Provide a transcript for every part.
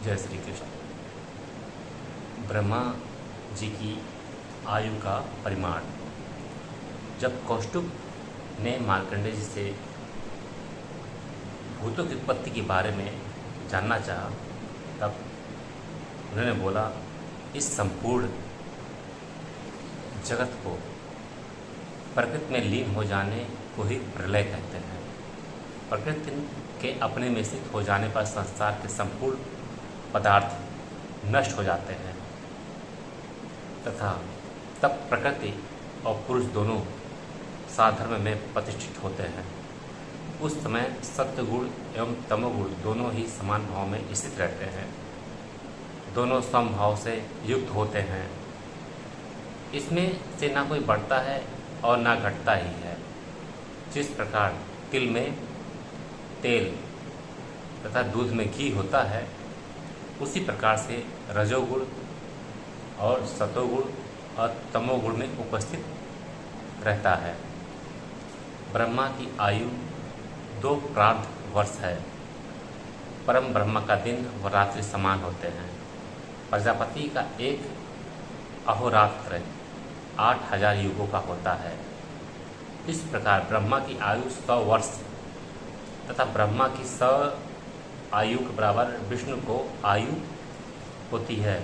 जय श्री कृष्ण। ब्रह्मा जी की आयु का परिमाण। जब कौष्टुभ ने मार्कंडेय जी से भूतों की उत्पत्ति के बारे में जानना चाहा, तब उन्होंने बोला, इस संपूर्ण जगत को प्रकृति में लीन हो जाने को ही प्रलय कहते हैं। प्रकृति के अपने में स्थित हो जाने पर संसार के संपूर्ण पदार्थ नष्ट हो जाते हैं तथा तब प्रकृति और पुरुष दोनों साधर्म में प्रतिष्ठित होते हैं। उस समय सत्वगुण एवं तमोगुण दोनों ही समान भाव में स्थित रहते हैं, दोनों समभाव से युक्त होते हैं। इसमें से ना कोई बढ़ता है और ना घटता ही है। जिस प्रकार तिल में तेल तथा दूध में घी होता है, उसी प्रकार से रजोगुण और सतोगुण और तमोगुण में उपस्थित रहता है। ब्रह्मा की आयु 2 प्रार्ध वर्ष है। परम ब्रह्म का दिन व रात्रि समान होते हैं। प्रजापति का एक अहोरात्र 8000 युगों का होता है। इस प्रकार ब्रह्मा की आयु 100 वर्ष तथा ब्रह्मा की 100 आयु के बराबर विष्णु को आयु होती है।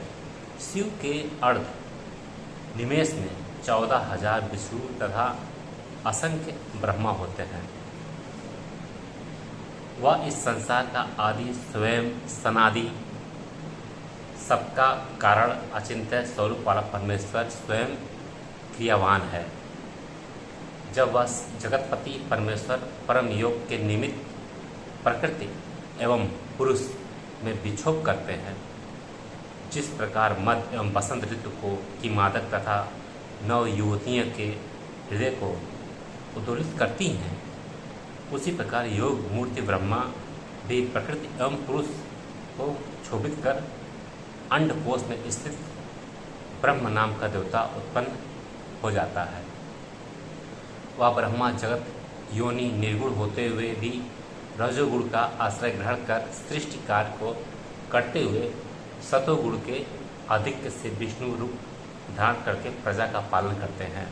शिव के अर्ध निमेष में 14,000 विष्णु तथा असंख्य ब्रह्मा होते हैं। वह इस संसार का आदि स्वयं सनादि सबका कारण अचिंत्य स्वरूप वाला परमेश्वर स्वयं क्रियावान है। जब वह जगतपति परमेश्वर परम योग के निमित्त प्रकृति एवं पुरुष में विक्षोभ करते हैं, जिस प्रकार मध्य एवं बसंत ऋतु की मादक तथा नव युवतियों के हृदय को उद्दोलित करती हैं, उसी प्रकार योग मूर्ति ब्रह्मा भी प्रकृति एवं पुरुष को क्षोभित कर अंडकोश में स्थित ब्रह्म नाम का देवता उत्पन्न हो जाता है। वह ब्रह्मा जगत योनि निर्गुण होते हुए भी रजोगुण का आश्रय ग्रहण कर सृष्टि कार्य को करते हुए सतोगुण के आधिक्य से विष्णु रूप धारण करके प्रजा का पालन करते हैं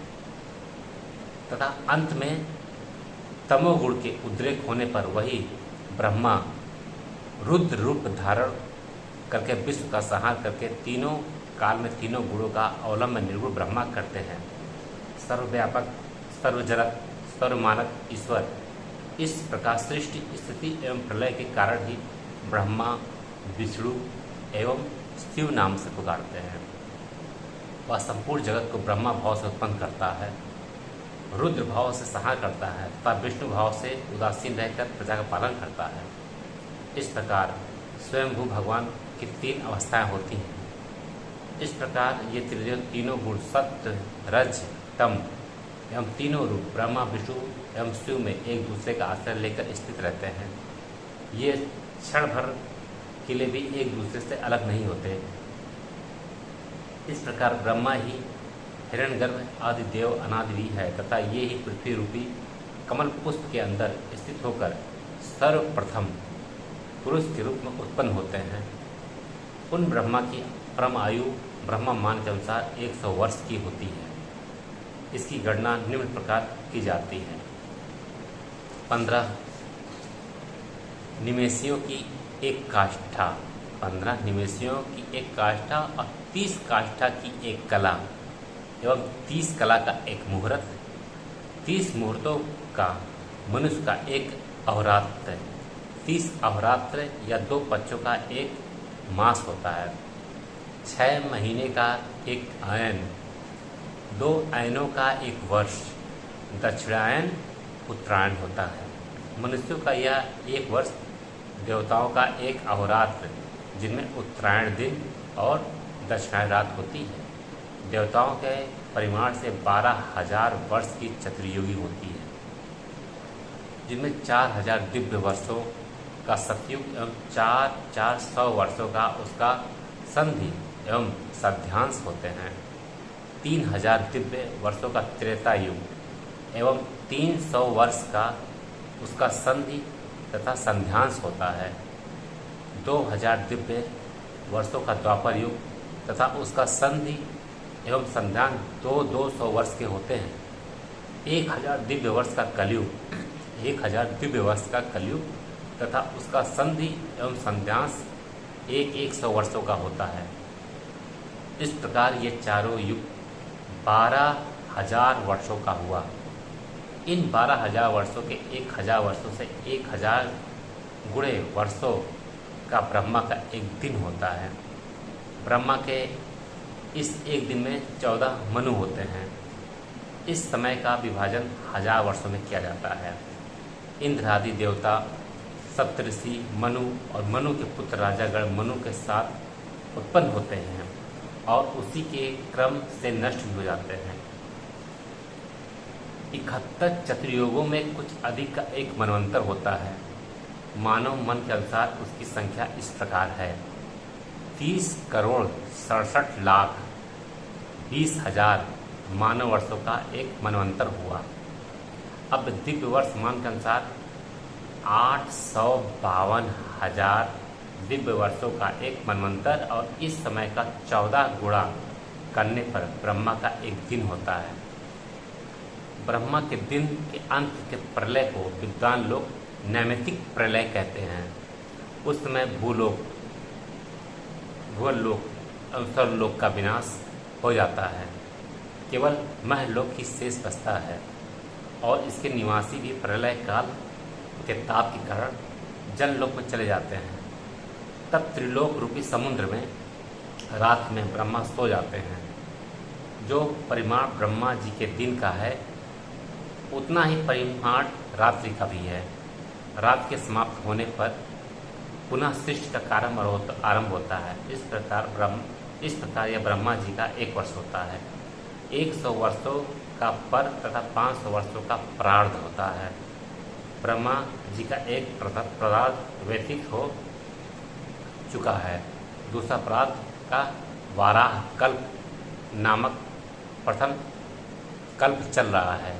तथा अंत में तमोगुण के उद्रेक होने पर वही ब्रह्मा रुद्र रूप धारण करके विश्व का संहार करके तीनों काल में तीनों गुणों का अवलंबन निर्गुण ब्रह्मा करते हैं। सर्वव्यापक, सर्वजनक, सर्वमानक ईश्वर इस प्रकार सृष्टि स्थिति एवं प्रलय के कारण ही ब्रह्मा विष्णु एवं शिव नाम से पुकारते हैं। वह संपूर्ण जगत को ब्रह्मा भाव से उत्पन्न करता है, रुद्र भाव से संहार करता है तथा विष्णु भाव से उदासीन रहकर प्रजा का पालन करता है। इस प्रकार स्वयंभू भगवान की 3 अवस्थाएं होती हैं। इस प्रकार ये तीनों गुण सत्य, रज, तम एवं तीनों रूप ब्रह्मा, विष्णु एवं शिव में एक दूसरे का आश्रय लेकर स्थित रहते हैं। ये क्षण भर के लिए भी एक दूसरे से अलग नहीं होते। इस प्रकार ब्रह्मा ही हिरण्यगर्भ आदि देव अनादि भी है तथा ये ही पृथ्वी रूपी कमल पुष्प के अंदर स्थित होकर सर्वप्रथम पुरुष के रूप में उत्पन्न होते हैं। उन ब्रह्मा की परम आयु ब्रह्मा मान के अनुसार 100 वर्ष की होती है। इसकी गणना निम्न प्रकार की जाती है। 15 निमेषियों की एक काष्ठा, 15 निमेषियों की एक काष्ठा और 30 काष्ठा की एक कला एवं 30 कला का एक मुहूर्त, 30 मुहूर्तों का मनुष्य का एक अहोरात्र, 30 अहोरात्र या 2 पक्षों का एक मास होता है। 6 महीने का एक आयन, 2 आयनों का एक वर्ष, दक्षिणायन उत्तरायण होता है। मनुष्यों का यह एक वर्ष, देवताओं का एक अहोरात्र जिनमें उत्तरायण दिन और दक्षिणायन रात होती है। देवताओं के परिमाण से 12,000 वर्ष की चतुर्युगी होती है, जिनमें 4,000 दिव्य वर्षों का सतयुग एवं 400 वर्षों का उसका संधि एवं सध्यांश होते हैं। 3,000 दिव्य वर्षों का त्रेता युग एवं 300 वर्ष का उसका संधि तथा संध्यांश होता है। 2000 दिव्य वर्षों का द्वापर युग तथा उसका संधि एवं संध्यान 200 वर्ष के होते हैं। 1000 दिव्य वर्ष का कलयुग 1000 दिव्य वर्ष का कलयुग तथा उसका संधि एवं संध्यांश 100 वर्षों का होता है। इस प्रकार ये चारों युग 12,000 वर्षों का हुआ। इन 12,000 वर्षों के 1,000 वर्षों से 1,000 गुणे वर्षों का ब्रह्मा का एक दिन होता है। ब्रह्मा के इस एक दिन में 14 मनु होते हैं। इस समय का विभाजन 1000 वर्षों में किया जाता है। इंद्र आदि देवता सप्तऋषि मनु और मनु के पुत्र राजागण मनु के साथ उत्पन्न होते हैं और उसी के क्रम से नष्ट भी हो जाते हैं। 71 चतुर्युगों में कुछ अधिक का एक मनवंतर होता है। मानव मन के अनुसार उसकी संख्या इस प्रकार है: 30,67,20,000 मानव वर्षों का एक मनवंतर हुआ। अब दिव्य वर्ष मान के अनुसार 852,000 दिव्य वर्षों का एक मनवंतर और इस समय का 14 गुणा करने पर ब्रह्मा का एक दिन होता है। ब्रह्मा के दिन के अंत के प्रलय को विद्वान लोग नैमित्तिक प्रलय कहते हैं। उस समय भूलोक भूलोक अवसरलोक का विनाश हो जाता है। केवल महलोक ही शेष बचता है और इसके निवासी भी प्रलय काल के ताप के कारण जललोक में चले जाते हैं। तब त्रिलोक रूपी समुद्र में रात में ब्रह्मा सो जाते हैं। जो परिमाण ब्रह्मा जी के दिन का है उतना ही परिमाण रात्रि का भी है। रात के समाप्त होने पर पुनः सृष्टि का कार्य आरंभ होता है। इस प्रकार यह ब्रह्मा जी का एक वर्ष होता है। 100 वर्षों का पर तथा 500 वर्षों का प्रार्ध होता है। ब्रह्मा जी का एक प्रार्ध व्यतीत हो चुका है। दूसरा प्रार्ध का वाराह कल्प नामक प्रथम कल्प चल रहा है।